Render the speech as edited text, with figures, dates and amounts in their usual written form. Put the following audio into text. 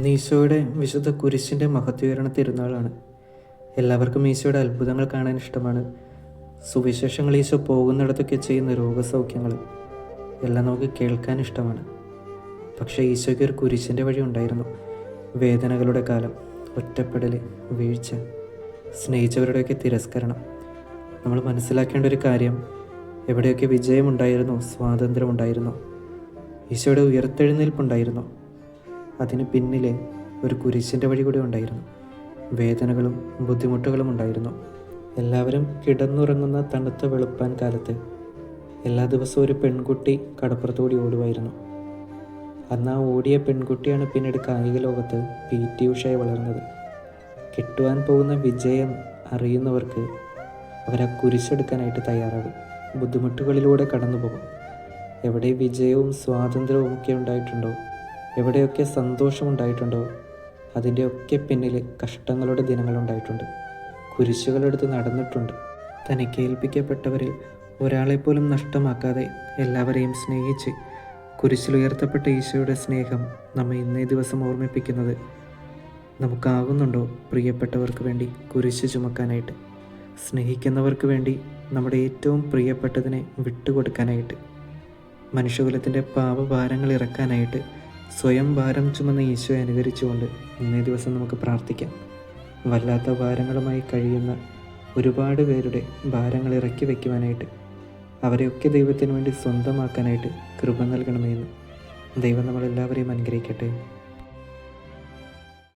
ഇന്ന് ഈശോയുടെ വിശുദ്ധ കുരിശിൻ്റെ മഹത്വീകരണ തിരുനാളാണ്. എല്ലാവർക്കും ഈശോയുടെ അത്ഭുതങ്ങൾ കാണാൻ ഇഷ്ടമാണ്. സുവിശേഷങ്ങൾ ഈശോ പോകുന്നിടത്തൊക്കെ ചെയ്യുന്ന രോഗസൗഖ്യങ്ങൾ എല്ലാം നമുക്ക് കേൾക്കാൻ ഇഷ്ടമാണ്. പക്ഷേ ഈശോയ്ക്ക് ഒരു കുരിശിൻ്റെ വഴി ഉണ്ടായിരുന്നു. വേദനകളുടെ കാലം, ഒറ്റപ്പെടൽ, വീഴ്ച, സ്നേഹിച്ചവരുടെയൊക്കെ തിരസ്കരണം. നമ്മൾ മനസ്സിലാക്കേണ്ട ഒരു കാര്യം, എവിടെയൊക്കെ വിജയമുണ്ടായിരുന്നു, സ്വാതന്ത്ര്യമുണ്ടായിരുന്നു, ഈശോയുടെ ഉയർത്തെഴുന്നേൽപ്പുണ്ടായിരുന്നു, അതിന് പിന്നിലെ ഒരു കുരിശിൻ്റെ വഴി കൂടി ഉണ്ടായിരുന്നു. വേദനകളും ബുദ്ധിമുട്ടുകളും ഉണ്ടായിരുന്നു. എല്ലാവരും കിടന്നുറങ്ങുന്ന തണുത്ത വെളുപ്പാൻ കാലത്ത് എല്ലാ ദിവസവും ഒരു പെൺകുട്ടി കടപ്പുറത്തുകൂടി ഓടുമായിരുന്നു. അന്ന് ആ ഓടിയ പെൺകുട്ടിയാണ് പിന്നീട് കായിക ലോകത്ത് PT ഉഷയായി വളർന്നത്. കിട്ടുവാൻ പോകുന്ന വിജയം അറിയുന്നവർക്ക് അവരാ കുരിശെടുക്കാനായിട്ട് തയ്യാറാകും. ബുദ്ധിമുട്ടുകളിലൂടെ കടന്നു പോകും. എവിടെ വിജയവും സ്വാതന്ത്ര്യവും ഒക്കെ ഉണ്ടായിട്ടുണ്ടോ, എവിടെയൊക്കെ സന്തോഷമുണ്ടായിട്ടുണ്ടോ, അതിൻ്റെയൊക്കെ പിന്നിൽ കഷ്ടങ്ങളുടെ ദിനങ്ങളുണ്ടായിട്ടുണ്ട്. കുരിശുകളെടുത്ത് നടന്നിട്ടുണ്ട്. തനിക്ക് ഏൽപ്പിക്കപ്പെട്ടവരിൽ ഒരാളെപ്പോലും നഷ്ടമാക്കാതെ എല്ലാവരെയും സ്നേഹിച്ച് കുരിശിലുയർത്തപ്പെട്ട ഈശോയുടെ സ്നേഹം നമ്മെ ഇന്നേ ദിവസം ഓർമ്മിപ്പിക്കുന്നത്, നമുക്കാകുന്നുണ്ടോ പ്രിയപ്പെട്ടവർക്ക് വേണ്ടി കുരിശ് ചുമക്കാനായിട്ട്, സ്നേഹിക്കുന്നവർക്ക് വേണ്ടി നമ്മുടെ ഏറ്റവും പ്രിയപ്പെട്ടതിനെ വിട്ടുകൊടുക്കാനായിട്ട്, മനുഷ്യകുലത്തിൻ്റെ പാപഭാരങ്ങൾ ഇറക്കാനായിട്ട് സ്വയം ഭാരം ചുമന്ന ഈശോയെ അനുകരിച്ചുകൊണ്ട് ഇന്നേ ദിവസം നമുക്ക് പ്രാർത്ഥിക്കാം. വല്ലാത്ത ഭാരങ്ങളുമായി കഴിയുന്ന ഒരുപാട് പേരുടെ ഭാരങ്ങൾ ഇറക്കി വയ്ക്കുവാനായിട്ട്, അവരെയൊക്കെ ദൈവത്തിന് വേണ്ടി സ്വന്തമാക്കാനായിട്ട് കൃപ നൽകണമെന്ന് ദൈവം നമ്മളെല്ലാവരെയും അനുഗ്രഹിക്കട്ടെ.